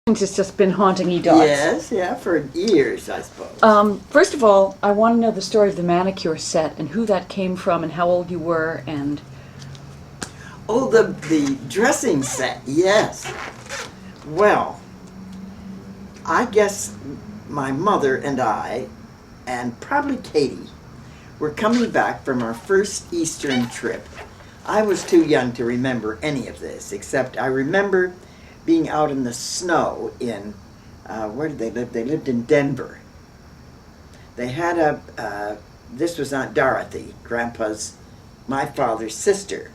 It's just been haunting you dogs. Yes, yeah, for years, I suppose. First of all, I want to know the story of the manicure set and who that came from and how old you were and... Oh, the dressing set, yes. Well, I guess my mother and I, and probably Katie, were coming back from our first Eastern trip. I was too young to remember any of this, except I remember being out in the snow in, where did they live? They lived in Denver. They had this was Aunt Dorothy, my father's sister,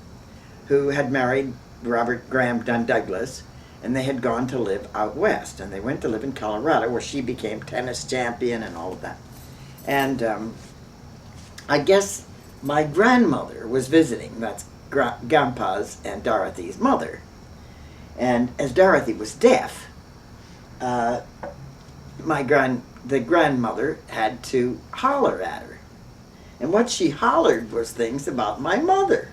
who had married Robert Graham Dunn Douglas, and they had gone to live out west, and they went to live in Colorado, where she became tennis champion and all of that. And I guess my grandmother was visiting. That's Grandpa's and Dorothy's mother. And as Dorothy was deaf, the grandmother had to holler at her. And what she hollered was things about my mother.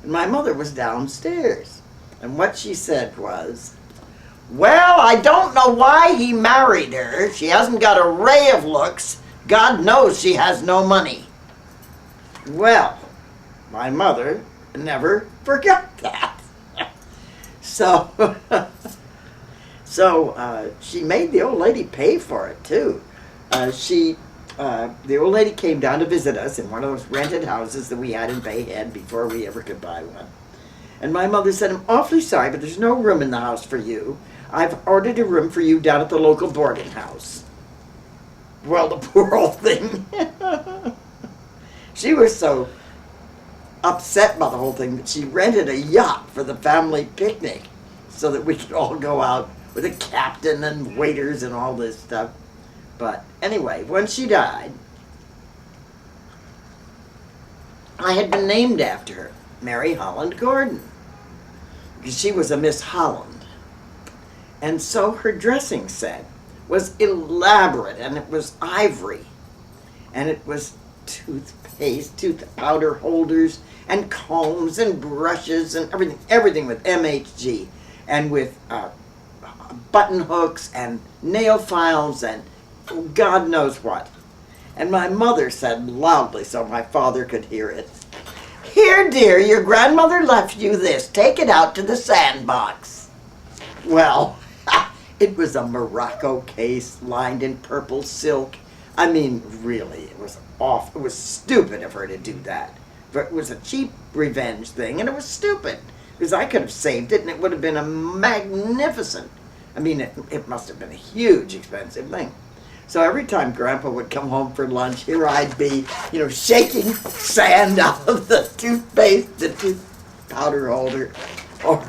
And my mother was downstairs. And what she said was, "Well, I don't know why he married her. She hasn't got a ray of looks. God knows she has no money." Well, my mother never forgot that. So, she made the old lady pay for it too. The old lady came down to visit us in one of those rented houses that we had in Bay Head before we ever could buy one. And my mother said, "I'm awfully sorry, but there's no room in the house for you. I've ordered a room for you down at the local boarding house." Well, the poor old thing, she was so upset by the whole thing that she rented a yacht for the family picnic so that we could all go out with a captain and waiters and all this stuff. But anyway, when she died, I had been named after her, Mary Holland Gordon, because she was a Miss Holland. And so her dressing set was elaborate, and it was ivory, and it was toothpaste, tooth powder holders, and combs and brushes and everything with MHG, and with button hooks and nail files and God knows what. And my mother said loudly so my father could hear it, "Here, dear, your grandmother left you this. Take it out to the sandbox." Well, it was a Morocco case lined in purple silk. I mean, really, it was awful. It was stupid of her to do that. But it was a cheap revenge thing, and it was stupid, because I could have saved it, and it would have been a magnificent, I mean, it must have been a huge, expensive thing. So every time Grandpa would come home for lunch, here I'd be, shaking sand out of the toothpaste, the tooth powder holder, or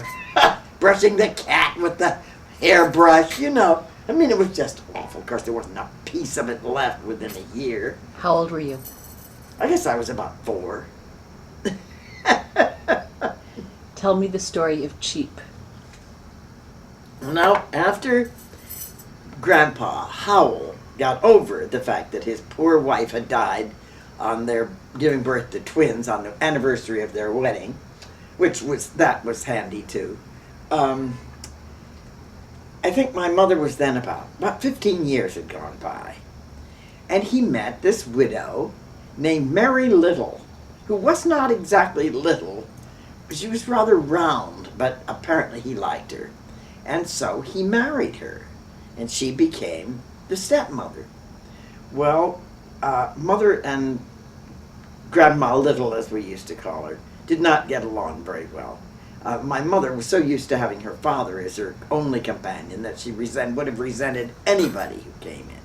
brushing the cat with the hairbrush, I mean, it was just awful. Of course, there wasn't a piece of it left within a year. How old were you? I guess I was about 4. Tell me the story of Cheap. Now, after Grandpa Howell got over the fact that his poor wife had died on their giving birth to twins on the anniversary of their wedding, that was handy too. I think my mother was then about 15 years had gone by, and he met this widow named Mary Little, who was not exactly little. She was rather round, but apparently he liked her. And so he married her, and she became the stepmother. Well, Mother and Grandma Little, as we used to call her, did not get along very well. My mother was so used to having her father as her only companion that she would have resented anybody who came in.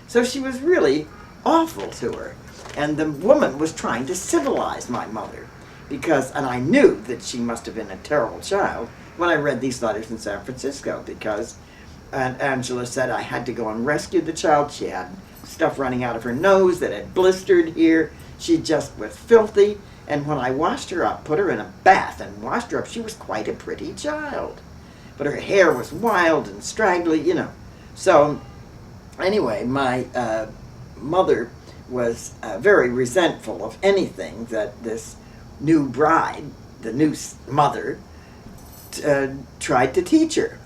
So she was really awful to her. And the woman was trying to civilize my mother, and I knew that she must have been a terrible child when I read these letters in San Francisco, because Aunt Angela said I had to go and rescue the child. She had stuff running out of her nose that had blistered here. She just was filthy. And when I washed her up, put her in a bath and washed her up, she was quite a pretty child. But her hair was wild and straggly, So anyway, my mother was very resentful of anything that this new bride, the new mother, tried to teach her.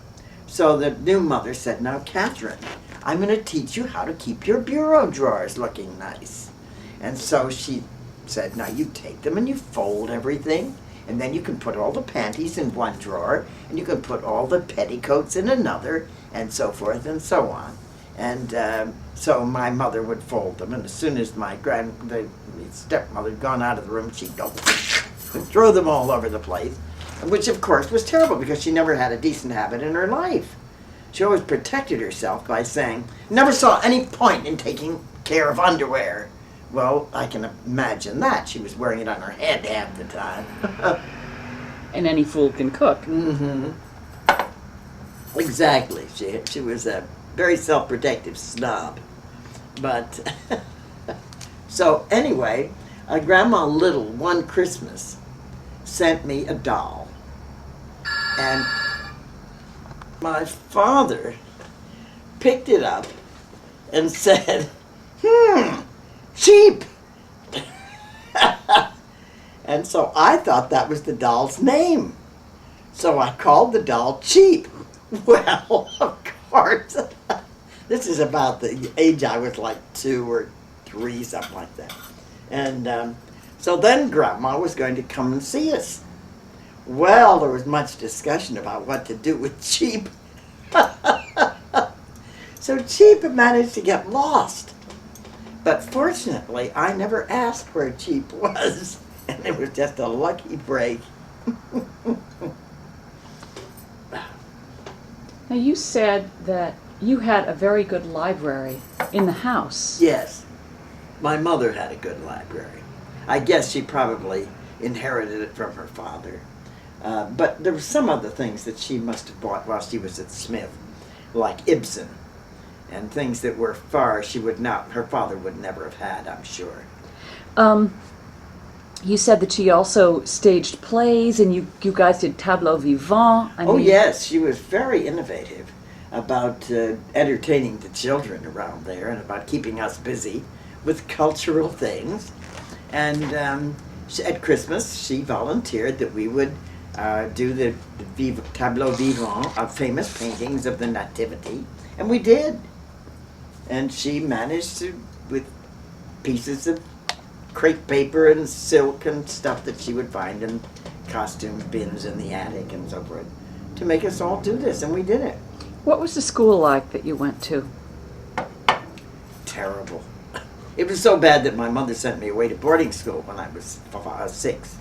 So the new mother said, now, Catherine, I'm going to teach you how to keep your bureau drawers looking nice. And so she said, now you take them and you fold everything, and then you can put all the panties in one drawer, and you can put all the petticoats in another, and so forth and so on. And so my mother would fold them, and as soon as my the stepmother had gone out of the room, she'd go and throw them all over the place, which of course was terrible because she never had a decent habit in her life. She always protected herself by saying, never saw any point in taking care of underwear. Well, I can imagine that. She was wearing it on her head half the time. And any fool can cook. Mm-hmm. Exactly. She was a very self-protective snob. But, so anyway, Grandma Little, one Christmas, sent me a doll. And my father picked it up and said, cheap. And so I thought that was the doll's name. So I called the doll Cheap. Well, of course, this is about the age I was, like 2 or 3, something like that. And so then Grandma was going to come and see us. Well, there was much discussion about what to do with Cheap. So Cheap managed to get lost. But fortunately, I never asked where Cheap was, and it was just a lucky break. Now, you said that you had a very good library in the house. Yes, my mother had a good library. I guess she probably inherited it from her father. But there were some other things that she must have bought while she was at Smith, like Ibsen, and things that were far her father would never have had, I'm sure. You said that she also staged plays, and you guys did tableaux vivants. Yes, she was very innovative about entertaining the children around there and about keeping us busy with cultural things. And at Christmas, she volunteered that we would do the tableaux vivants of famous paintings of the Nativity, and we did. And she managed to, with pieces of crepe paper and silk and stuff that she would find in costume bins in the attic and so forth, to make us all do this, and we did it. What was the school like that you went to? Terrible. It was so bad that my mother sent me away to boarding school when I was 6.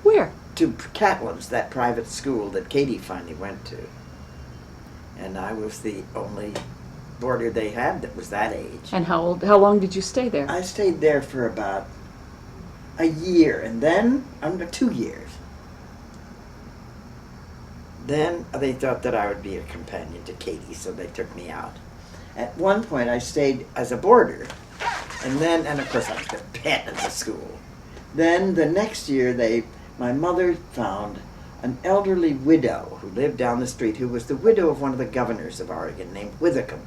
Where? To Catlin's, that private school that Katie finally went to. And I was the only boarder they had that was that age. And how long did you stay there? I stayed there for about a year, and then 2 years. Then they thought that I would be a companion to Katie, so they took me out. At one point I stayed as a boarder, and of course I was the pet at the school. Then the next year my mother found an elderly widow who lived down the street, who was the widow of one of the governors of Oregon named Withicum.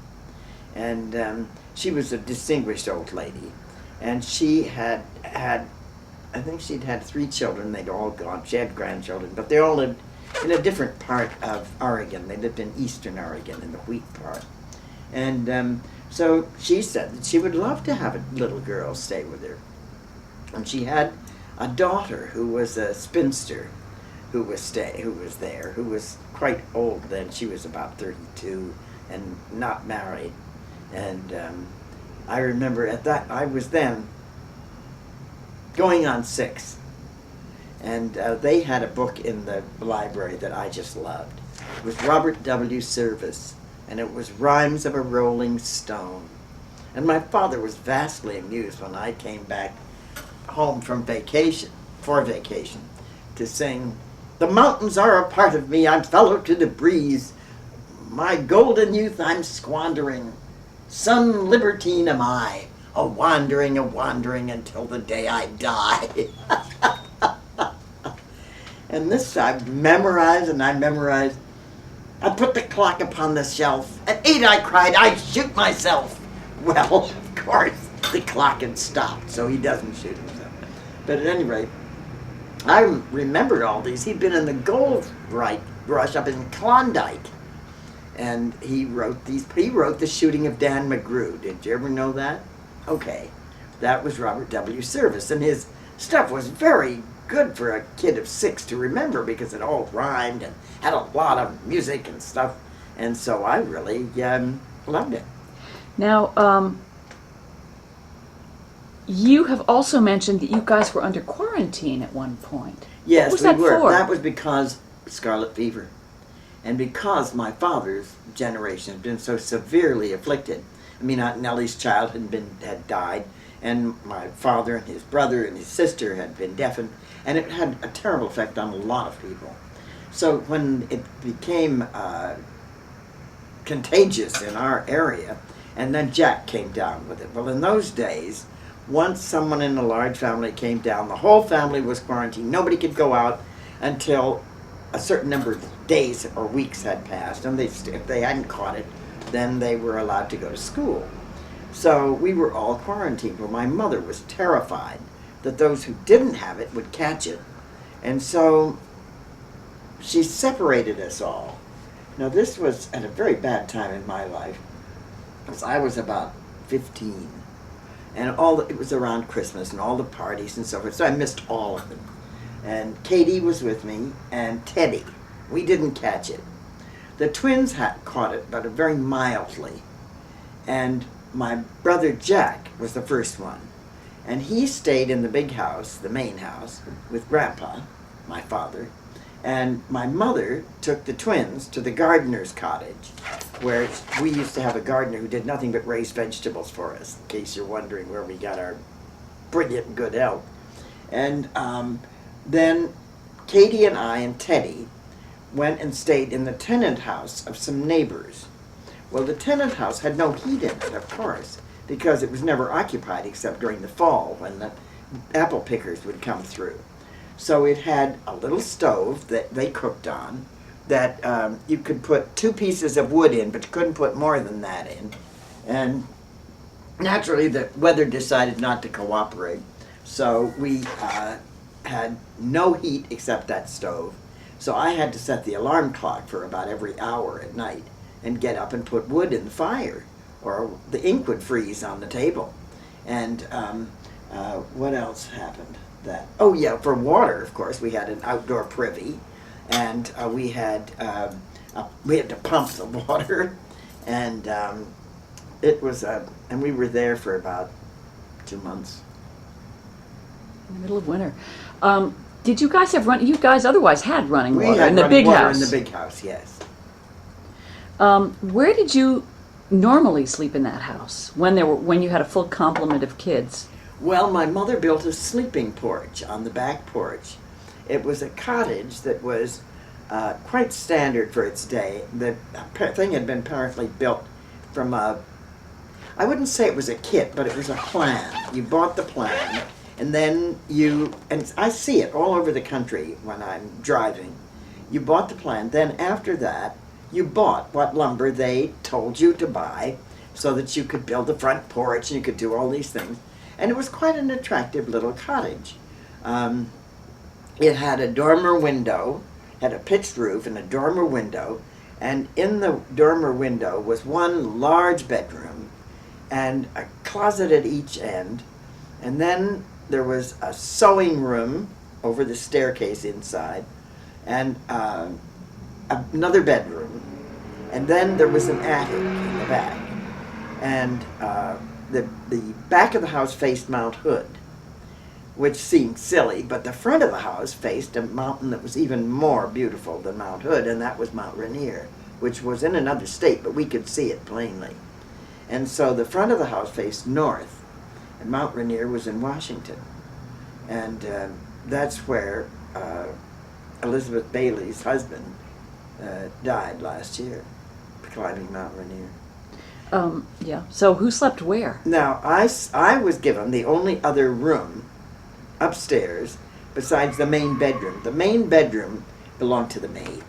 And she was a distinguished old lady. And she had I think she'd had 3 children. They'd all gone. She had grandchildren, but they all lived in a different part of Oregon. They lived in eastern Oregon, in the wheat part. And so she said that she would love to have a little girl stay with her. And she had a daughter who was a spinster who was there, who was quite old then. She was about 32 and not married. And I remember I was then going on 6. And they had a book in the library that I just loved. It was Robert W. Service, and it was Rhymes of a Rolling Stone. And my father was vastly amused when I came back home for vacation, to sing, "The mountains are a part of me, I'm fellow to the breeze. My golden youth I'm squandering. Some libertine am I, a wandering until the day I die." And this I memorized. I put the clock upon the shelf. At 8 I cried, "I'd shoot myself." Well, of course, the clock had stopped, so he doesn't shoot himself. But at any rate, I remembered all these. He'd been in the gold rush up in Klondike. And he wrote the shooting of Dan McGrew. Did you ever know that? Okay. That was Robert W. Service, and his stuff was very good for a kid of 6 to remember because it all rhymed and had a lot of music and stuff, and so I really loved it. Now, you have also mentioned that you guys were under quarantine at one point. Yes, What was we that were. for? That was because scarlet fever, and because my father's generation had been so severely afflicted. I mean, Aunt Nellie's child had died, and my father and his brother and his sister had been deafened, and it had a terrible effect on a lot of people. So when it became contagious in our area, and then Jack came down with it. Well, in those days, once someone in a large family came down, the whole family was quarantined. Nobody could go out until a certain number of days or weeks had passed, and if they hadn't caught it, then they were allowed to go to school. So we were all quarantined. Well, my mother was terrified that those who didn't have it would catch it, and so she separated us all. Now, this was at a very bad time in my life, because I was about 15, and it was around Christmas and all the parties and so forth, so I missed all of them. And Katie was with me, and Teddy. We didn't catch it. The twins had caught it, but very mildly. And my brother Jack was the first one. And he stayed in the big house, the main house, with Grandpa, my father. And my mother took the twins to the gardener's cottage, where we used to have a gardener who did nothing but raise vegetables for us, in case you're wondering where we got our brilliant good health. And then Katie and I and Teddy went and stayed in the tenant house of some neighbors. Well, the tenant house had no heat in it, of course, because it was never occupied except during the fall when the apple pickers would come through. So it had a little stove that they cooked on that you could put 2 pieces of wood in, but you couldn't put more than that in. And naturally, the weather decided not to cooperate, so we had no heat except that stove. So I had to set the alarm clock for about every hour at night and get up and put wood in the fire, or the ink would freeze on the table. And what else happened? Oh yeah, for water, of course, we had an outdoor privy, and we had to pump the water, and it was and we were there for about 2 months. In the middle of winter. Did you guys have you guys otherwise had running We water had in the running big water house? in the big house, yes. Where did you normally sleep in that house when you had a full complement of kids? Well, my mother built a sleeping porch on the back porch. It was a cottage that was quite standard for its day. The thing had been apparently built from I wouldn't say it was a kit, but it was a plan. You bought the plan, and then and I see it all over the country when I'm driving. You bought the plan, then after that, you bought what lumber they told you to buy so that you could build the front porch and you could do all these things. And it was quite an attractive little cottage. It had a dormer window, had a pitched roof and a dormer window, and in the dormer window was one large bedroom and a closet at each end, and then there was a sewing room over the staircase inside, and another bedroom, and then there was an attic in the back, and the back of the house faced Mount Hood, which seemed silly, but the front of the house faced a mountain that was even more beautiful than Mount Hood, and that was Mount Rainier, which was in another state, but we could see it plainly. And so the front of the house faced north, and Mount Rainier was in Washington. And that's where Elizabeth Bailey's husband died last year, climbing Mount Rainier. Yeah. So who slept where? Now, I was given the only other room upstairs besides the main bedroom. The main bedroom belonged to the maid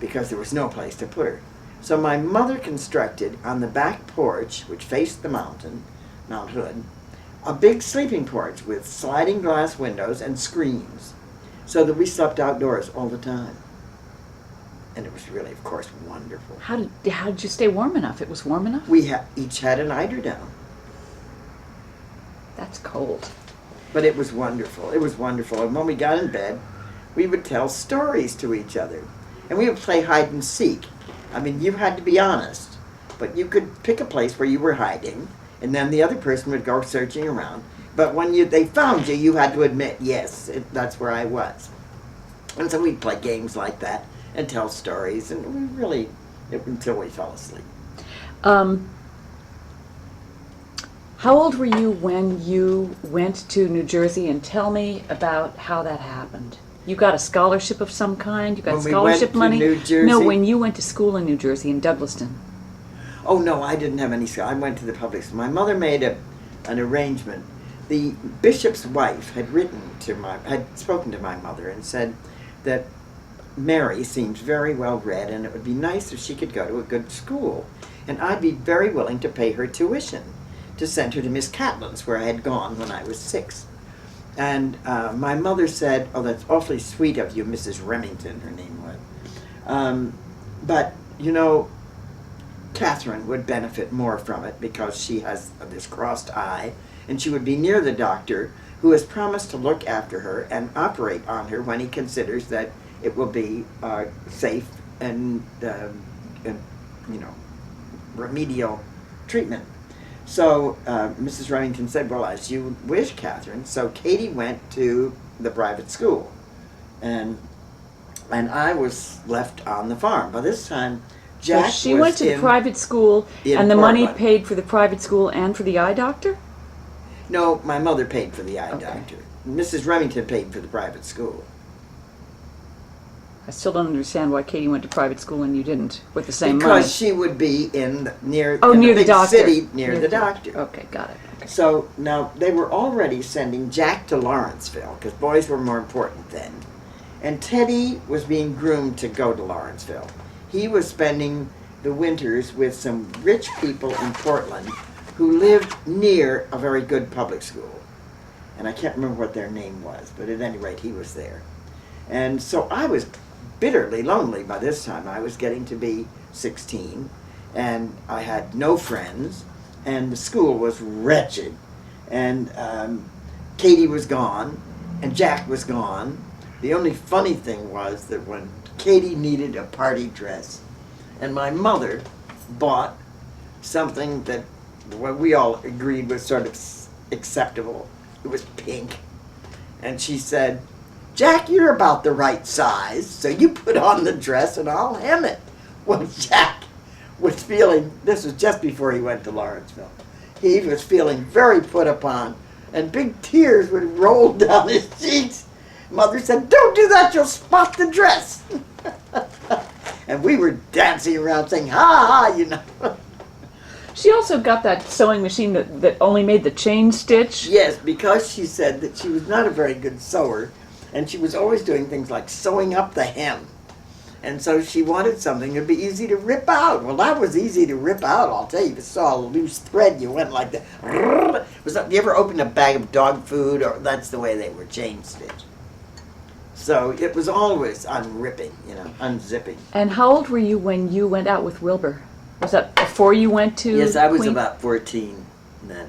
because there was no place to put her. So my mother constructed on the back porch, which faced the mountain, Mount Hood, a big sleeping porch with sliding glass windows and screens so that we slept outdoors all the time. And it was really, of course, wonderful. How did you stay warm enough? It was warm enough? We each had an eiderdown. That's cold. But it was wonderful. It was wonderful. And when we got in bed, we would tell stories to each other. And we would play hide and seek. I mean, you had to be honest. But you could pick a place where you were hiding, and then the other person would go searching around. But when they found you, you had to admit, yes, that's where I was. And so we'd play games like that and tell stories, and we really, until we fell asleep. How old were you when you went to New Jersey? And tell me about how that happened. You got a scholarship of some kind? You got When we scholarship went to money? New Jersey? No, when you went to school in New Jersey, in Douglaston. Oh, no, I didn't have any school. I went to the public school. My mother made an arrangement. The bishop's wife had spoken to my mother and said that Mary seems very well read, and it would be nice if she could go to a good school. And I'd be very willing to pay her tuition to send her to Miss Catlin's, where I had gone when I was 6. And my mother said, oh, that's awfully sweet of you, Mrs. Remington, her name was. But, you know, Catherine would benefit more from it because she has this crossed eye, and she would be near the doctor who has promised to look after her and operate on her when he considers that it will be safe and, remedial treatment. So Mrs. Remington said, well, as you wish, Catherine. So Katie went to the private school, and I was left on the farm. By this time, Jack So she went to the private school, and the money paid for the private school and for the eye doctor? No, my mother paid for the eye Okay. doctor. Mrs. Remington paid for the private school. I still don't understand why Katie went to private school and you didn't, with the same money. Because she would be near Oh, in near a the big doctor. city near the doctor. Okay, got it. Okay. So now they were already sending Jack to Lawrenceville because boys were more important then. And Teddy was being groomed to go to Lawrenceville. He was spending the winters with some rich people in Portland who lived near a very good public school. And I can't remember what their name was, but at any rate, he was there. And so I was bitterly lonely by this time. I was getting to be 16, and I had no friends, and the school was wretched. And Katie was gone, and Jack was gone. The only funny thing was that when Katie needed a party dress, and my mother bought something that we all agreed was sort of acceptable. It was pink. And she said, Jack, you're about the right size, so you put on the dress and I'll hem it. Well, Jack was feeling, this was just before he went to Lawrenceville, he was feeling very put upon, and big tears would roll down his cheeks. Mother said, don't do that, you'll spot the dress. And we were dancing around saying, ha ha, you know. She also got that sewing machine that only made the chain stitch. Yes, because she said that she was not a very good sewer, and she was always doing things like sewing up the hem. And so she wanted something that would be easy to rip out. Well, that was easy to rip out, I'll tell you. If you saw a loose thread, you went like that. You ever opened a bag of dog food? Or that's the way they were chain stitched. So it was always unripping, unzipping. And how old were you when you went out with Wilbur? Was that before you went to Yes, I was Queen? about 14 then.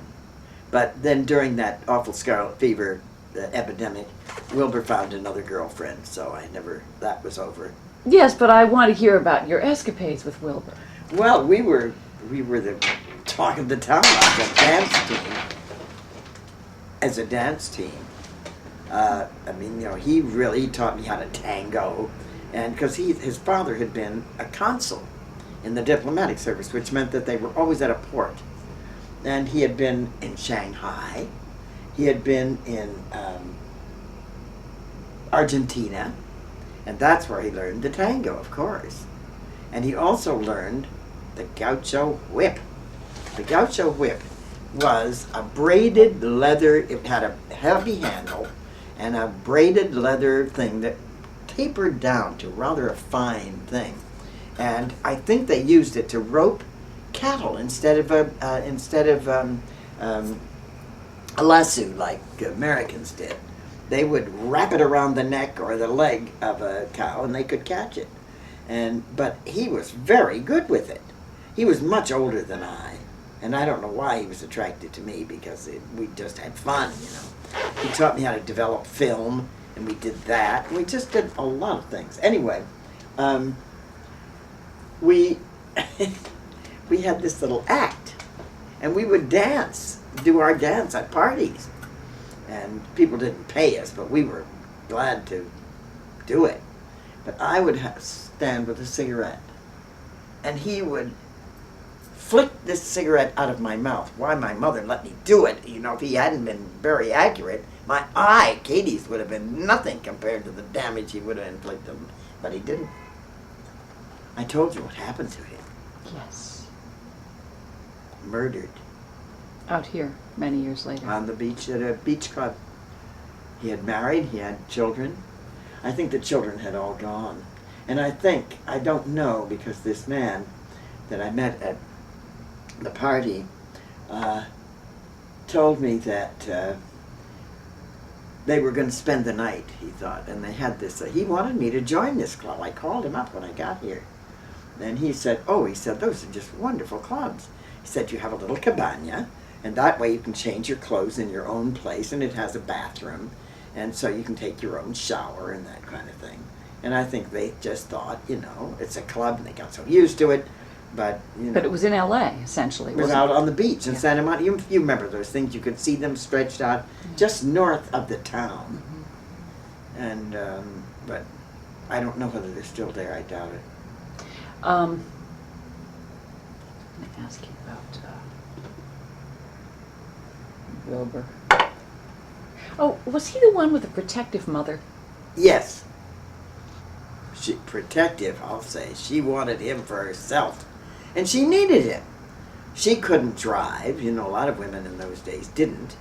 But then during that awful scarlet fever epidemic, Wilbur found another girlfriend, so that was over. Yes, but I want to hear about your escapades with Wilbur. Well, we were the talk of the town as a dance team. He taught me how to tango, and because his father had been a consul in the diplomatic service, which meant that they were always at a port. And he had been in Shanghai, he had been in Argentina, and that's where he learned the tango, of course. And he also learned the gaucho whip. The gaucho whip was a braided leather, it had a heavy handle, and a braided leather thing that tapered down to rather a fine thing. And I think they used it to rope cattle instead of a lasso like Americans did. They would wrap it around the neck or the leg of a cow and they could catch it. But he was very good with it. He was much older than I, and I don't know why he was attracted to me, because we just had fun, you know. He taught me how to develop film, and we did that. We just did a lot of things. Anyway, we we had this little act, and we would do our dance at parties, and people didn't pay us, but we were glad to do it. But I would stand with a cigarette, and he would flick this cigarette out of my mouth. Why my mother let me do it, you know, if he hadn't been very accurate, my eye, Katie's, would have been nothing compared to the damage he would have inflicted. But he didn't. I told you what happened to him. Yes. Murdered. Out here, many years later. On the beach at a beach club. He had married, he had children. I think the children had all gone. And I don't know, because this man that I met at the party told me that they were going to spend the night, he thought, and they had this, he wanted me to join this club. I called him up when I got here. And he said, those are just wonderful clubs. He said, you have a little cabana, and that way you can change your clothes in your own place, and it has a bathroom, and so you can take your own shower and that kind of thing. And I think they just thought, you know, it's a club, and they got so used to it. But, you know, but it was in L.A., essentially. It was out on the beach in Santa Monica. You remember those things. You could see them stretched out just north of the town. Mm-hmm. And, but I don't know whether they're still there. I doubt it. Let me ask you about Wilbur. Oh, was he the one with the protective mother? Yes. Protective, I'll say. She wanted him for herself. And she needed him. She couldn't drive. You know, a lot of women in those days didn't.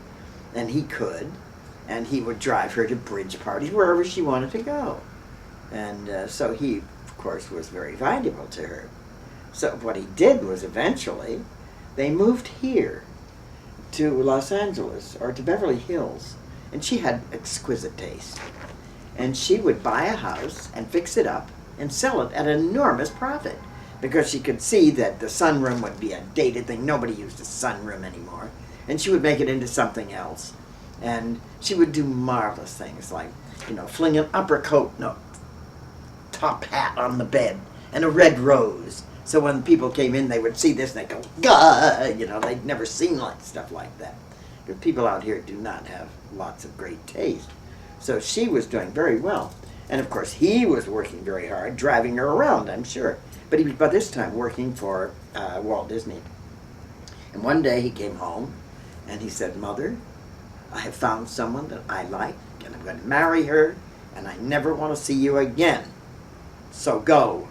And he could. And he would drive her to bridge parties, wherever she wanted to go. And so he, of course, was very valuable to her. So what he did was, eventually, they moved here to Los Angeles, or to Beverly Hills. And she had exquisite taste. And she would buy a house and fix it up and sell it at an enormous profit, because she could see that the sunroom would be a dated thing. Nobody used a sunroom anymore. And she would make it into something else. And she would do marvelous things, like, you know, fling an top hat on the bed and a red rose. So when people came in, they would see this and they'd go, gah! You know, they'd never seen like stuff like that. Because people out here do not have lots of great taste. So she was doing very well. And of course, he was working very hard, driving her around, I'm sure. But he was by this time working for Walt Disney. And one day he came home and he said, Mother, I have found someone that I like, and I'm going to marry her, and I never want to see you again. So go.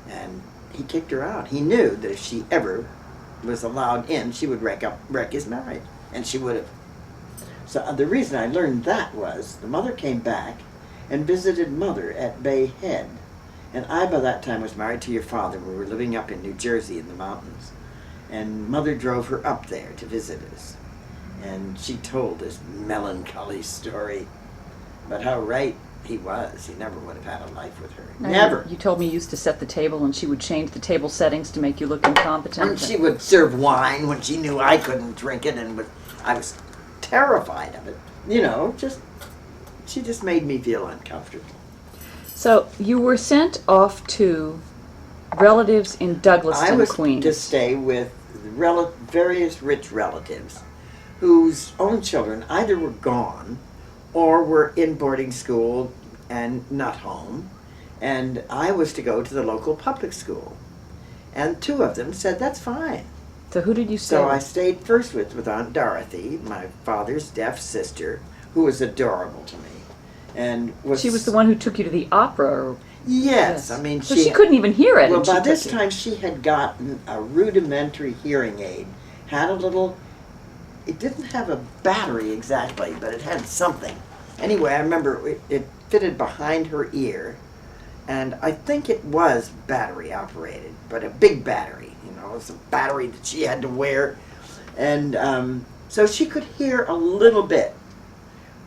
And he kicked her out. He knew that if she ever was allowed in, she would wreck his marriage. And she would have. So the reason I learned that was the mother came back and visited Mother at Bay Head. And I, by that time, was married to your father. We were living up in New Jersey in the mountains. And Mother drove her up there to visit us. And she told this melancholy story. But how right he was. He never would have had a life with her. Never. You told me you used to set the table, and she would change the table settings to make you look incompetent. And she would serve wine when she knew I couldn't drink it, and I was terrified of it. You know, she just made me feel uncomfortable. So you were sent off to relatives in Douglaston, Queens. I was to stay with various rich relatives whose own children either were gone or were in boarding school and not home. And I was to go to the local public school. And two of them said, that's fine. So who did you stay So with? I stayed first with Aunt Dorothy, my father's deaf sister, who was adorable to me. And she was the one who took you to the opera? Yes. I mean, so she couldn't even hear it. Well, by this time she had gotten a rudimentary hearing aid, had a little, it didn't have a battery exactly, but it had something. Anyway, I remember it fitted behind her ear, and I think it was battery operated, but a big battery, you know, it was a battery that she had to wear. And so she could hear a little bit.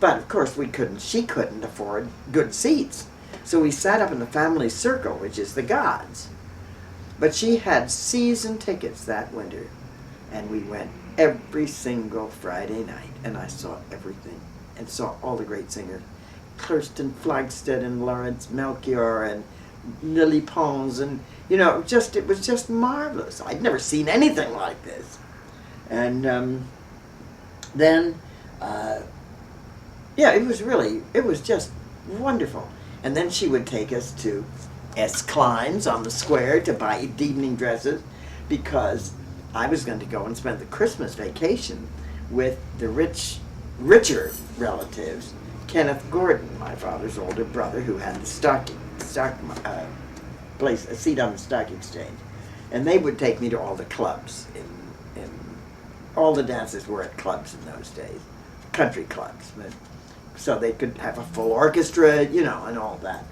But of course she couldn't afford good seats. So we sat up in the family circle, which is the gods. But she had season tickets that winter, and we went every single Friday night, and I saw everything, and saw all the great singers. Kirsten Flagstead and Lawrence Melchior and Lily Pons, and you know, it was just marvelous. I'd never seen anything like this. And then, yeah, it was just wonderful. And then she would take us to S. Klein's on the square to buy evening dresses, because I was going to go and spend the Christmas vacation with the richer relatives. Kenneth Gordon, my father's older brother, who had the place, a seat on the stock exchange, and they would take me to all the clubs. In all the dances were at clubs in those days, country clubs, but so they could have a full orchestra, you know, and all that.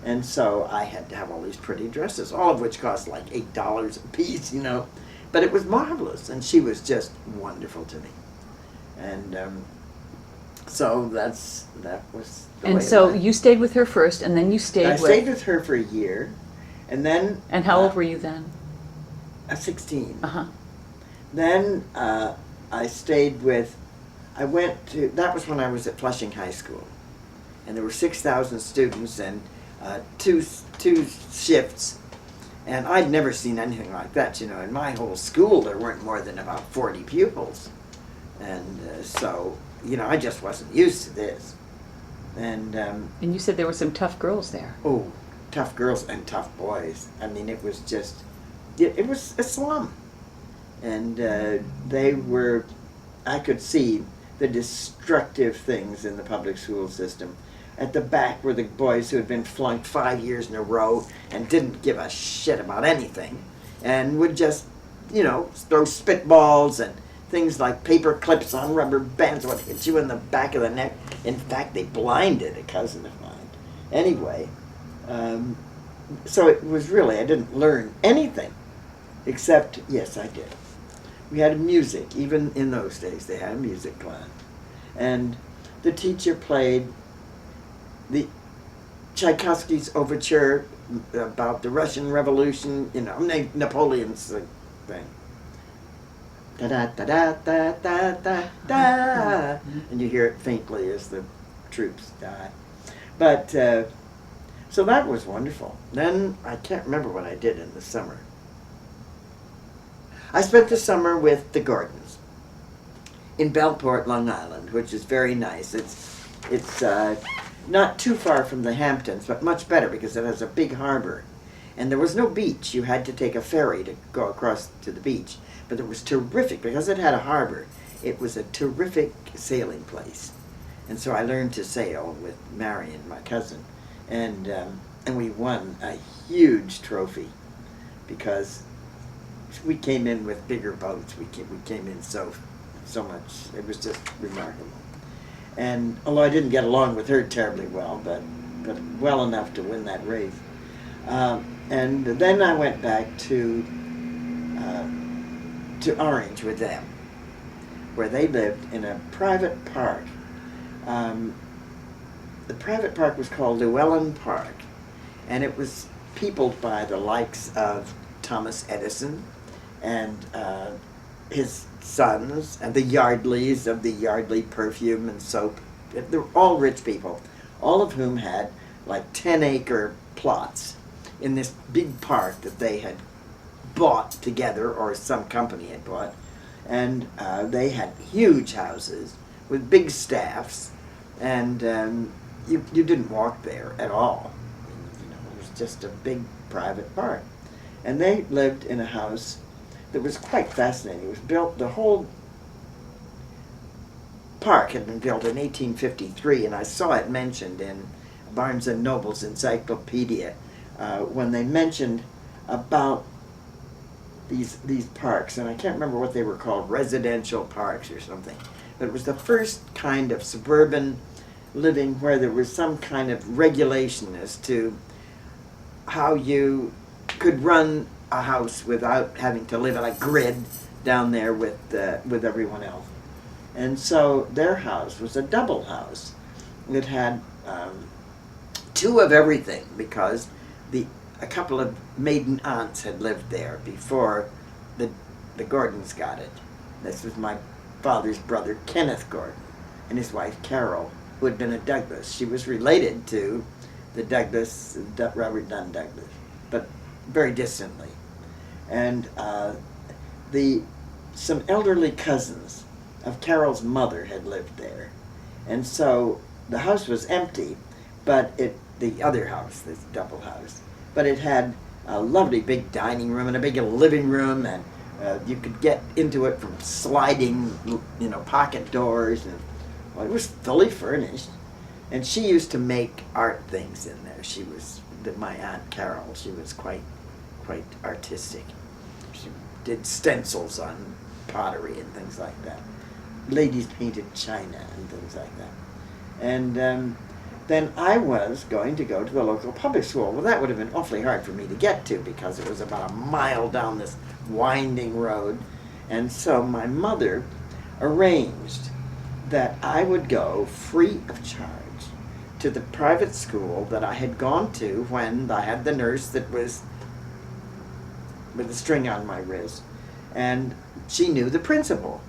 And so I had to have all these pretty dresses, all of which cost like $8 a piece, you know. But it was marvelous, and she was just wonderful to me. And so that was the way And so it went. you stayed with her first, and then you I stayed stayed with her for a year, and then... And how old were you then? 16. Uh-huh. Then I stayed with... that was when I was at Flushing High School. And there were 6,000 students and two shifts. And I'd never seen anything like that, you know. In my whole school, there weren't more than about 40 pupils. And so, you know, I just wasn't used to this. And you said there were some tough girls there. oh, tough girls and tough boys. I mean, it was just, it was a slum. And they were, I could see the destructive things in the public school system. At the back were the boys who had been flunked 5 years in a row and didn't give a shit about anything, and would just, you know, throw spitballs and things like paper clips on rubber bands would hit you in the back of the neck. In fact, they blinded a cousin of mine. Anyway, so it was really, I didn't learn anything, except, yes, I did. We had music. Even in those days, they had a music class. And the teacher played the Tchaikovsky's overture about the Russian Revolution, you know, Napoleon's thing. Da-da-da-da-da-da-da. And you hear it faintly as the troops die. But, so that was wonderful. Then, I can't remember what I did in the summer. I spent the summer with the Gordons in Bellport, Long Island, which is very nice. It's not too far from the Hamptons, but much better because it has a big harbor. And there was no beach. You had to take a ferry to go across to the beach. But it was terrific because it had a harbor. It was a terrific sailing place. And so I learned to sail with Marion, my cousin. And we won a huge trophy because we came in with bigger boats. We came in so much. It was just remarkable. And although I didn't get along with her terribly well, but well enough to win that race. And then I went back to Orange with them, where they lived in a private park. The private park was called Llewellyn Park, and it was peopled by the likes of Thomas Edison and his sons and the Yardleys of the Yardley perfume and soap. They were all rich people, all of whom had like 10-acre plots in this big park that they had bought together, or some company had bought. And they had huge houses with big staffs, and you didn't walk there at all. You know, it was just a big private park. And they lived in a house that was quite fascinating. It was built, the whole park had been built in 1853, and I saw it mentioned in Barnes & Noble's encyclopedia when they mentioned about these parks, and I can't remember what they were called, residential parks or something. But it was the first kind of suburban living where there was some kind of regulation as to how you could run a house without having to live on a grid down there with everyone else. And so their house was a double house. It had two of everything, because a couple of maiden aunts had lived there before the Gordons got it. This was my father's brother, Kenneth Gordon, and his wife, Carol, who had been a Douglas. She was related to the Douglas, Robert Dunn Douglas, but very distantly. And some elderly cousins of Carol's mother had lived there. And so the house was empty, but the other house, this double house, but it had a lovely big dining room and a big living room, and you could get into it from sliding, pocket doors, and well, it was fully furnished. And she used to make art things in there. She was, my Aunt Carol, she was quite artistic. She did stencils on pottery and things like that. Ladies painted china and things like that. And then I was going to go to the local public school. Well, that would have been awfully hard for me to get to because it was about a mile down this winding road. And so my mother arranged that I would go free of charge to the private school that I had gone to when I had the nurse that was with a string on my wrist. And she knew the principal,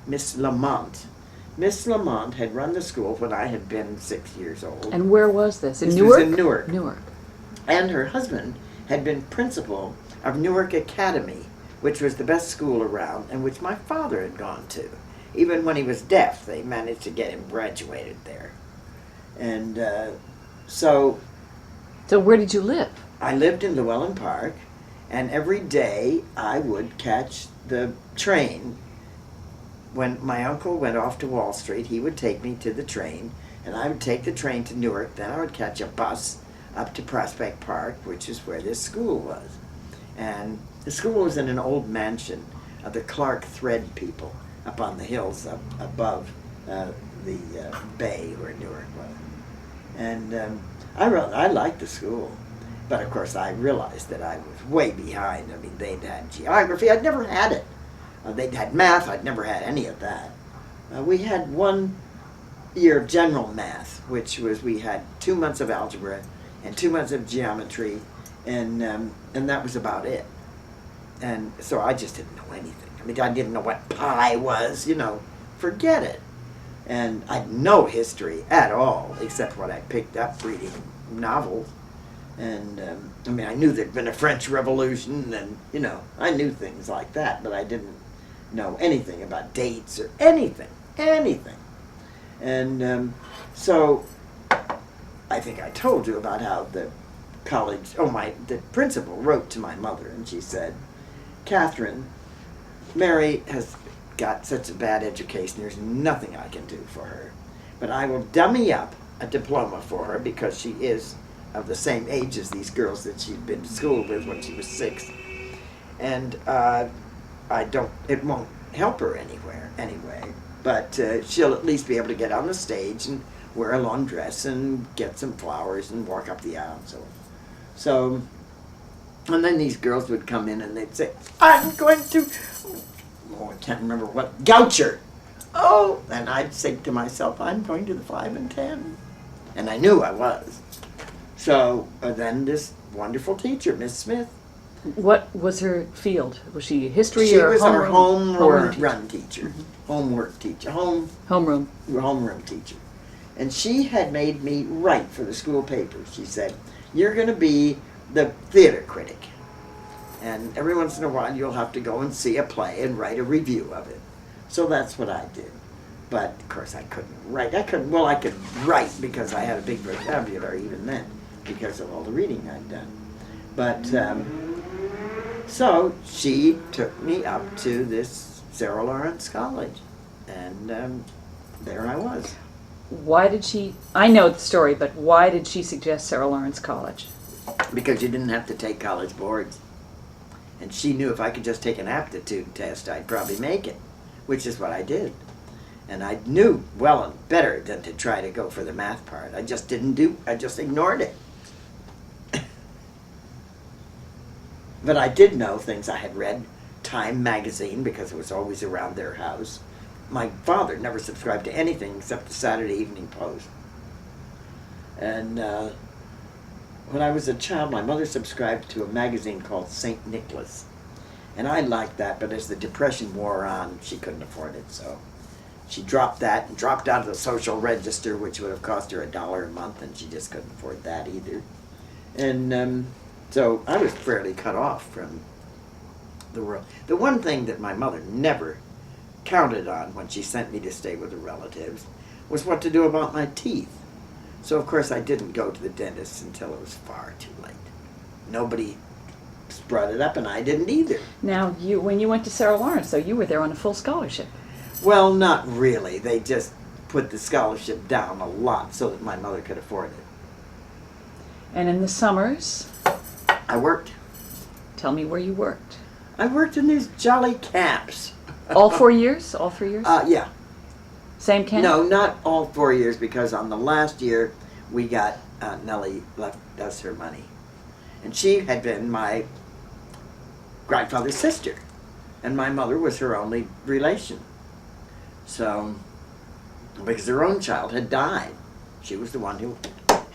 Miss Lamont. Miss Lamont had run the school when I had been 6 years old. And where was this? In This Newark? was in Newark. Newark. And her husband had been principal of Newark Academy, which was the best school around and which my father had gone to. Even when he was deaf, they managed to get him graduated there. And so where did you live? I lived in Llewellyn Park, and every day I would catch the train. When my uncle went off to Wall Street, he would take me to the train, and I would take the train to Newark. Then I would catch a bus up to Prospect Park, which is where this school was. And the school was in an old mansion of the Clark Thread people up on the hills up above the bay where Newark was. And I liked the school. But of course I realized that I was way behind. I mean, they'd had geography. I'd never had it. They'd had math. I'd never had any of that. We had 1 year of general math, which was we had 2 months of algebra and 2 months of geometry, and that was about it. And so I just didn't know anything. I mean, I didn't know what pi was, forget it. And I had no history at all, except what I picked up reading novels. And, I knew there'd been a French Revolution, and, I knew things like that, but I didn't know anything about dates or anything. And so I think I told you about how the the principal wrote to my mother, and she said, Catherine, Mary has got such a bad education, there's nothing I can do for her. But I will dummy up a diploma for her because she is of the same age as these girls that she'd been to school with when she was 6. And it won't help her anyway, but she'll at least be able to get on the stage and wear a long dress and get some flowers and walk up the aisle and so on. So, and then these girls would come in and they'd say, I'm going to, I can't remember what, Goucher. Oh, and I'd say to myself, I'm going to the 5 and 10. And I knew I was. So then this wonderful teacher, Miss Smith. What was her field? Was she history She or was our homeroom run teacher, homework teacher, homeroom teacher. And she had made me write for the school papers. She said, you're going to be the theater critic. And every once in a while you'll have to go and see a play and write a review of it. So that's what I did. But of course I couldn't write. I could write because I had a big vocabulary even then because of all the reading I'd done. But so she took me up to this Sarah Lawrence College, and there I was. Why did she, I know the story, but why did she suggest Sarah Lawrence College? Because you didn't have to take college boards. And she knew if I could just take an aptitude test, I'd probably make it, which is what I did. And I knew well and better than to try to go for the math part. I just ignored it. But I did know things I had read, Time magazine, because it was always around their house. My father never subscribed to anything except the Saturday Evening Post. And when I was a child, my mother subscribed to a magazine called St. Nicholas. And I liked that, but as the Depression wore on, she couldn't afford it, so she dropped that and dropped out of the social register, which would have cost her $1 a month, and she just couldn't afford that either. And so I was fairly cut off from the world. The one thing that my mother never counted on when she sent me to stay with the relatives was what to do about my teeth. So of course I didn't go to the dentist until it was far too late. Nobody brought it up, and I didn't either. Now, when you went to Sarah Lawrence, though, you were there on a full scholarship. Well, not really. They just put the scholarship down a lot so that my mother could afford it. And in the summers, I worked. tell me where you worked. I worked in these jolly camps. All 4 years? All 3 years? Yeah. Same camp? No, not all 4 years, because on the last year we got, Nellie left us her money. And she had been my grandfather's sister. And my mother was her only relation. So, because her own child had died. She was the one who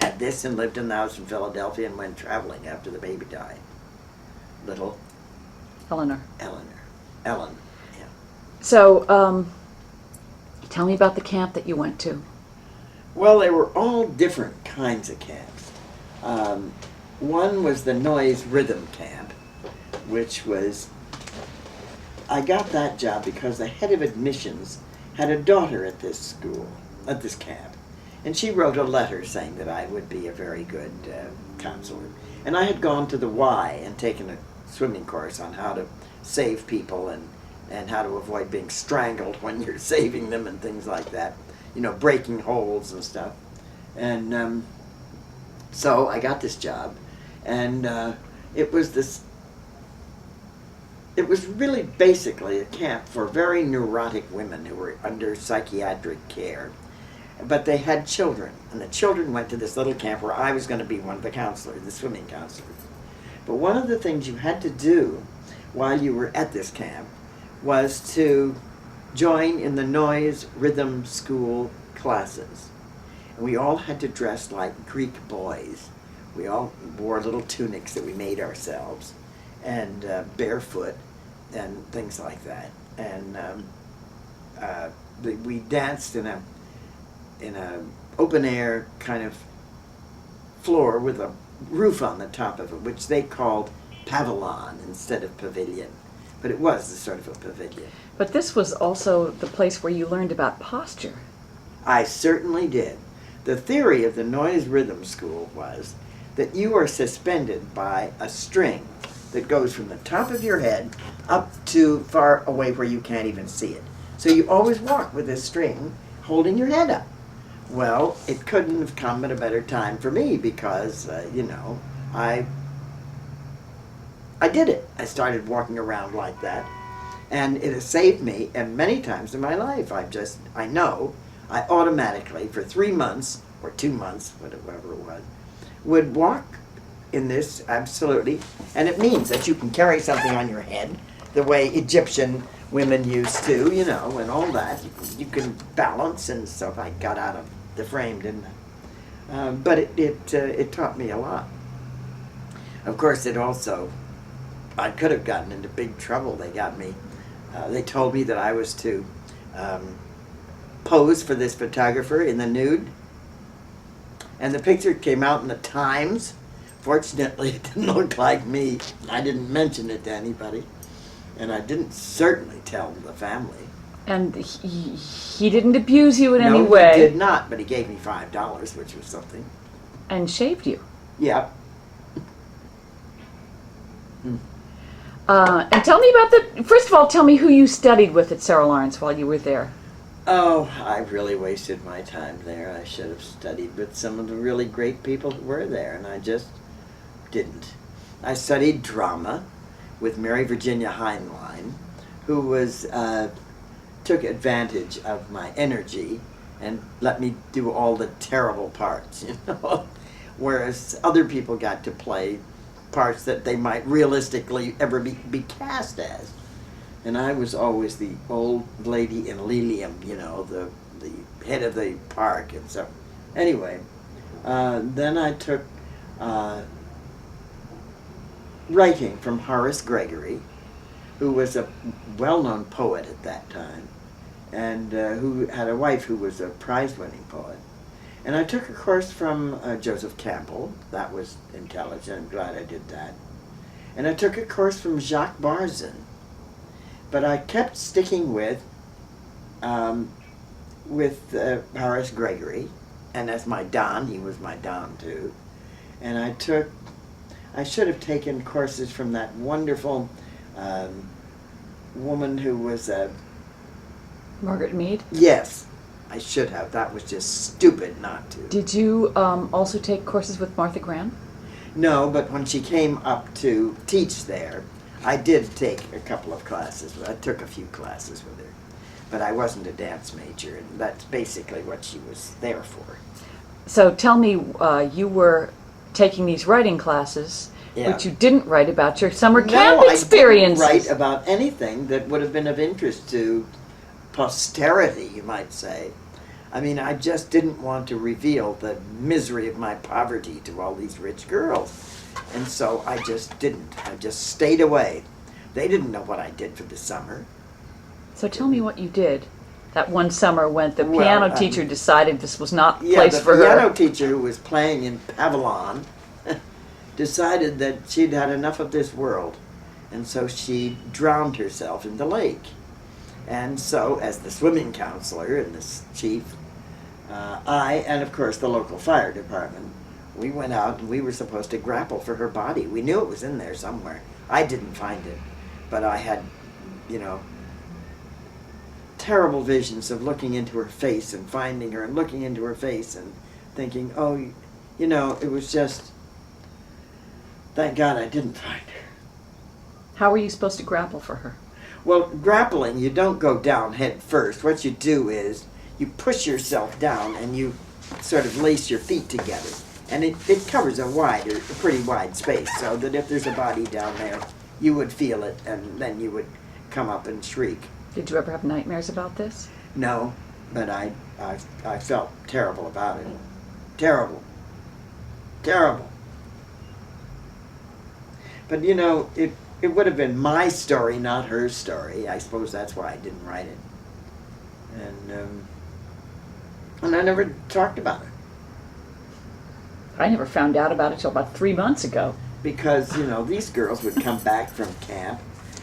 had this and lived in the house in Philadelphia and went traveling after the baby died. Little Eleanor. Ellen, yeah. So, tell me about the camp that you went to. Well, they were all different kinds of camps. One was the Noise Rhythm Camp, which was, I got that job because the head of admissions had a daughter at this school, at this camp. And she wrote a letter saying that I would be a very good counselor. And I had gone to the Y and taken a swimming course on how to save people and how to avoid being strangled when you're saving them and things like that. You know, breaking holds and stuff. And so I got this job, and it was really basically a camp for very neurotic women who were under psychiatric care. But they had children, and the children went to this little camp where I was going to be one of the counselors, the swimming counselors. But one of the things you had to do while you were at this camp was to join in the Noise Rhythm School classes. And we all had to dress like Greek boys. We all wore little tunics that we made ourselves, and barefoot and things like that. And we danced in a open air kind of floor with a roof on the top of it, which they called pavilion instead of pavilion. But it was a sort of a pavilion. But this was also the place where you learned about posture. I certainly did. The theory of the Noise Rhythm School was that you are suspended by a string that goes from the top of your head up to far away where you can't even see it. So you always walk with this string holding your head up. Well, it couldn't have come at a better time for me because, I did it. I started walking around like that, and it has saved me, and many times in my life I automatically, for 3 months, or 2 months, whatever it was, would walk in this absolutely, and it means that you can carry something on your head the way Egyptian women used to, and all that. You can balance, and so I got out of the frame, didn't I? But it taught me a lot. Of course, I could have gotten into big trouble. They told me that I was to pose for this photographer in the nude, and the picture came out in the Times. Fortunately, it didn't look like me. I didn't mention it to anybody, and I didn't certainly tell the family. And he didn't abuse you in any No, way. he did not, but he gave me $5, which was something. And shaved you. Yeah. And tell me about first of all, tell me who you studied with at Sarah Lawrence while you were there. Oh, I really wasted my time there. I should have studied with some of the really great people who were there, and I just didn't. I studied drama with Mary Virginia Heinlein, who took advantage of my energy and let me do all the terrible parts, whereas other people got to play parts that they might realistically ever be cast as. And I was always the old lady in Lilium, the head of the park and so. Anyway, then I took uh, writing from Horace Gregory, who was a well-known poet at that time, and who had a wife who was a prize-winning poet. And I took a course from Joseph Campbell. That was intelligent. I'm glad I did that. And I took a course from Jacques Barzin. But I kept sticking with Horace Gregory, and as my Don, he was my Don too. And I should have taken courses from that wonderful woman who was a... Margaret Mead? Yes, I should have. That was just stupid not to. Did you also take courses with Martha Graham? No, but when she came up to teach there, I did take a couple of classes. I took a few classes with her. But I wasn't a dance major, and that's basically what she was there for. So tell me, you were taking these writing classes, Yeah. but you didn't write about your summer camp No, experiences. I didn't write about anything that would have been of interest to posterity, you might say. I mean, I just didn't want to reveal the misery of my poverty to all these rich girls. And so I just didn't. I just stayed away. They didn't know what I did for the summer. So tell me what you did that one summer when the Well, piano teacher decided this was not the place the for piano her. teacher who was playing in Pavillon decided that she'd had enough of this world. And so she drowned herself in the lake. And so, as the swimming counselor and the chief, I, and of course the local fire department, we went out and we were supposed to grapple for her body. We knew it was in there somewhere. I didn't find it, but I had, terrible visions of looking into her face and finding her and looking into her face and thinking, oh, it was just, thank God I didn't find her. How were you supposed to grapple for her? Well, grappling, you don't go down head first. What you do is you push yourself down and you sort of lace your feet together. And it covers a pretty wide space, so that if there's a body down there, you would feel it and then you would come up and shriek. Did you ever have nightmares about this? No, but I felt terrible about it. Terrible. Terrible. But it would have been my story, not her story. I suppose that's why I didn't write it. And I never talked about it. I never found out about it till about 3 months ago. Because, these girls would come back from camp,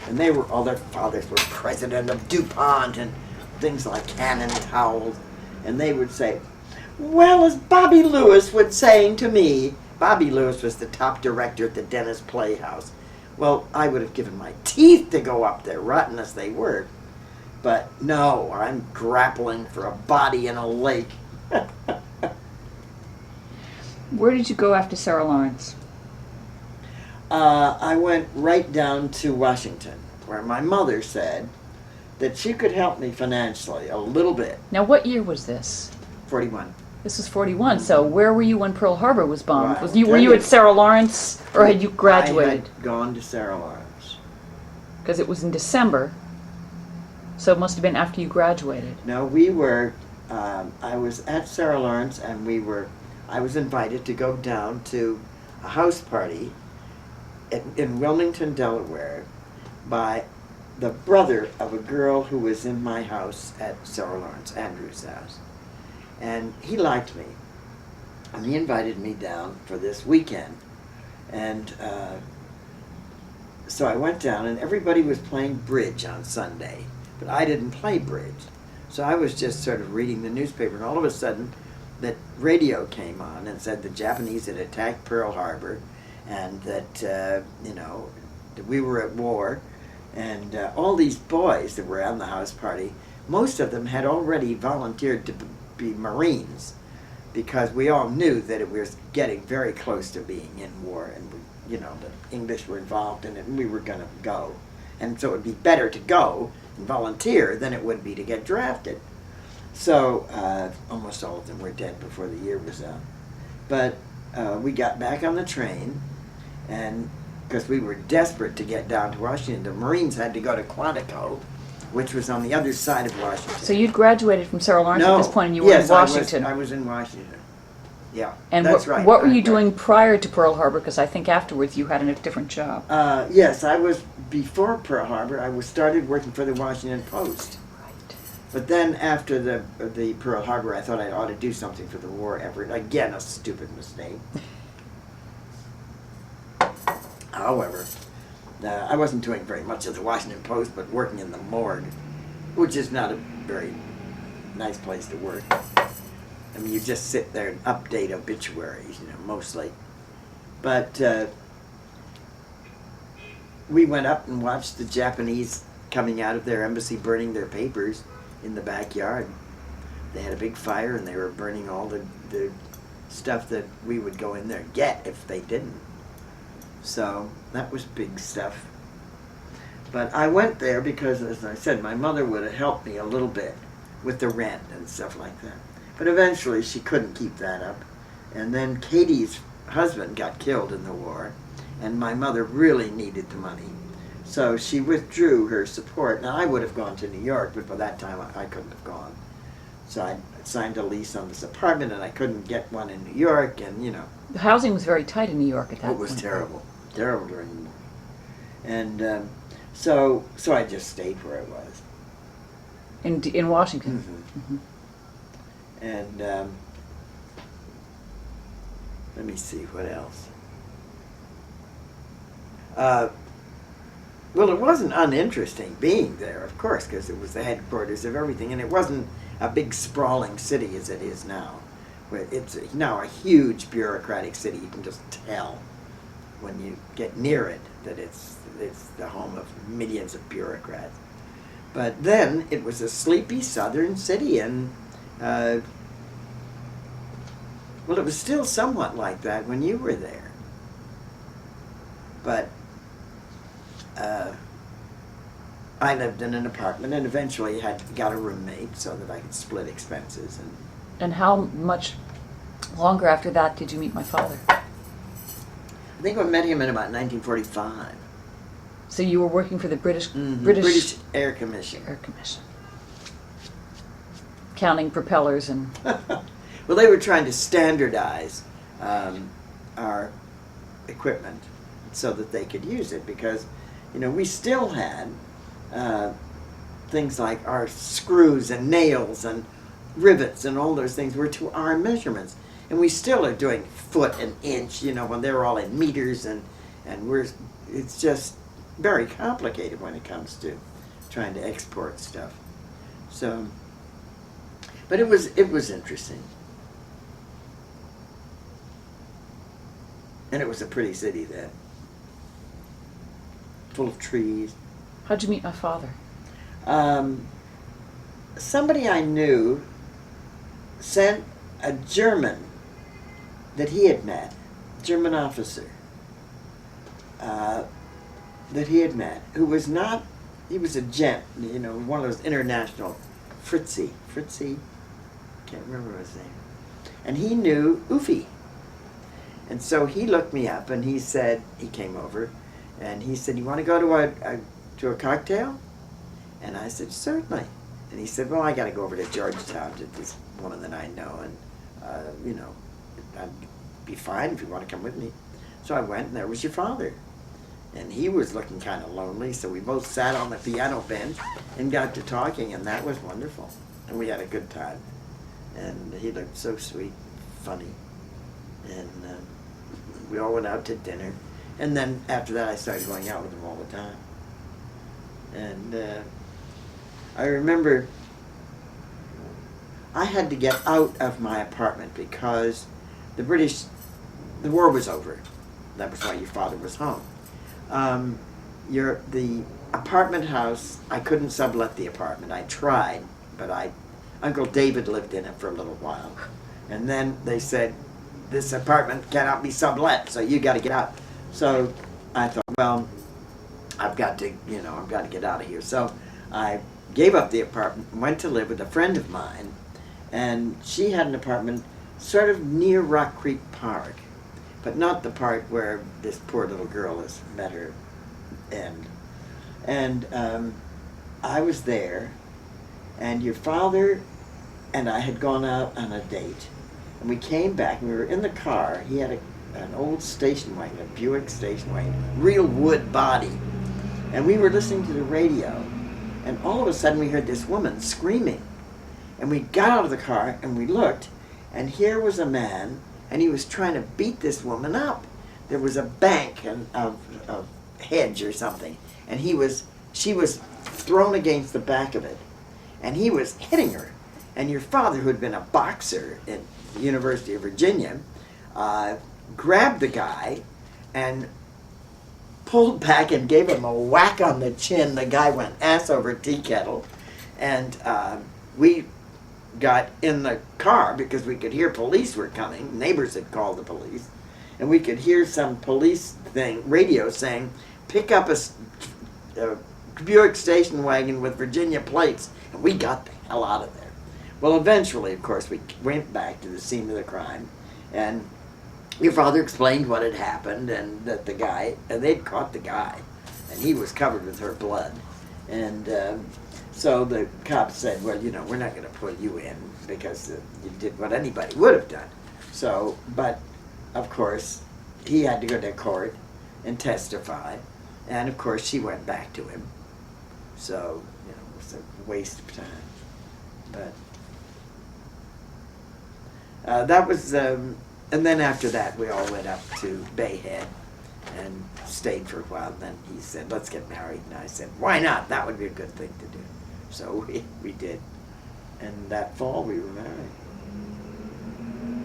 and all their fathers were president of DuPont and things like Cannon Towels, and they would say, well, as Bobby Lewis was saying to me, Bobby Lewis was the top director at the Dennis Playhouse. Well, I would have given my teeth to go up there, rotten as they were. But no, I'm grappling for a body in a lake. Where did you go after Sarah Lawrence? I went right down to Washington, where my mother said that she could help me financially a little bit. Now, what year was this? 41. This was 41, so where were you when Pearl Harbor was bombed? Well, Were you at Sarah Lawrence, or had you graduated? I had gone to Sarah Lawrence. Because it was in December, so it must have been after you graduated. No, we were, I was at Sarah Lawrence, and I was invited to go down to a house party in Wilmington, Delaware, by the brother of a girl who was in my house at Sarah Lawrence, Andrew's house. And he liked me, and he invited me down for this weekend. And so I went down, and everybody was playing bridge on Sunday, but I didn't play bridge. So I was just sort of reading the newspaper, and all of a sudden, the radio came on and said the Japanese had attacked Pearl Harbor, and that, that we were at war. And all these boys that were at the house party, most of them had already volunteered to be Marines, because we all knew that it was getting very close to being in war, and the English were involved in it, and we were going to go. And so it would be better to go and volunteer than it would be to get drafted. So almost all of them were dead before the year was out. But we got back on the train, and because we were desperate to get down to Washington, the Marines had to go to Quantico, which was on the other side of Washington. So you'd graduated from Sarah Lawrence at this point, and you were yes, in Washington. I was in Washington. Yeah, And that's right. what were you Right. doing prior to Pearl Harbor? Because I think afterwards you had a different job. Yes, I was, before Pearl Harbor, I was started working for the Washington Post. Right. But then after the Pearl Harbor, I thought I ought to do something for the war effort. Again, a stupid mistake. However, I wasn't doing very much of the Washington Post, but working in the morgue, which is not a very nice place to work. I mean, you just sit there and update obituaries, mostly. But we went up and watched the Japanese coming out of their embassy burning their papers in the backyard. They had a big fire and they were burning all the stuff that we would go in there and get if they didn't. So that was big stuff. But I went there because, as I said, my mother would have helped me a little bit with the rent and stuff like that. But eventually she couldn't keep that up. And then Katie's husband got killed in the war, and my mother really needed the money. So she withdrew her support. Now, I would have gone to New York, but by that time I couldn't have gone. So I signed a lease on this apartment, and I couldn't get one in New York, and The housing was very tight in New York at that point. it was terrible. Terrible during the war. And so I just stayed where I was. In Washington. Mm-hmm. And let me see, what else? Well, it wasn't uninteresting being there, of course, because it was the headquarters of everything, and it wasn't a big sprawling city as it is now. Where it's now a huge bureaucratic city. You can just tell when you get near it that it's the home of millions of bureaucrats. But then it was a sleepy southern city, and well, it was still somewhat like that when you were there. But I lived in an apartment and eventually got a roommate so that I could split expenses. And how much longer after that did you meet my father? I think I met him in about 1945. So you were working for the British British Air Commission. Air Commission, counting propellers and. Well, they were trying to standardize our equipment so that they could use it because, we still had things like our screws and nails and rivets and all those things were to our measurements. And we still are doing foot and inch, when they're all in meters and it's just very complicated when it comes to trying to export stuff. So, but it was interesting. And it was a pretty city then, full of trees. How'd you meet my father? Somebody I knew sent a German that he had met, German officer, that he had met, who was not, he was a gent, one of those international, Fritzy, can't remember his name. And he knew Ufi. And so he looked me up and he said, he came over and he said, "You want to go to a cocktail?" And I said, "Certainly." And he said, "Well, I got to go over to Georgetown to this woman that I know, and I'd be fine if you want to come with me." So I went, and there was your father. And he was looking kind of lonely, so we both sat on the piano bench and got to talking, and that was wonderful. And we had a good time. And he looked so sweet, funny. And we all went out to dinner. And then after that, I started going out with him all the time. And I remember I had to get out of my apartment because the war was over. That was why your father was home. The apartment house, I couldn't sublet the apartment. I tried, but Uncle David lived in it for a little while. And then they said, "This apartment cannot be sublet, so you got to get out." So I thought, well, I've got to get out of here. So I gave up the apartment and went to live with a friend of mine, and she had an apartment sort of near Rock Creek Park, but not the part where this poor little girl has met her end. And I was there, and your father and I had gone out on a date. And we came back, and we were in the car. He had an old station wagon, a Buick station wagon, real wood body. And we were listening to the radio, and all of a sudden we heard this woman screaming. And we got out of the car, and we looked, and here was a man, and he was trying to beat this woman up. There was a bank of hedge or something, and she was thrown against the back of it, and he was hitting her. And your father, who had been a boxer at the University of Virginia, grabbed the guy and pulled back and gave him a whack on the chin. The guy went ass over tea kettle, and we got in the car because we could hear police were coming. Neighbors had called the police, and we could hear some police radio saying, pick up a Buick station wagon with Virginia plates, and we got the hell out of there. Well, eventually, of course, we went back to the scene of the crime, and your father explained what had happened, and that they'd caught the guy, and he was covered with her blood. And so the cops said, well, we're not going to put you in because you did what anybody would have done. So, but, of course, he had to go to court and testify, and, of course, she went back to him. So, it was a waste of time. But that was, and then after that, we all went up to Bay Head and stayed for a while. And then he said, let's get married. And I said, why not? That would be a good thing to do. So we did. And that fall, we were married.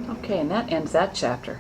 Okay, and that ends that chapter.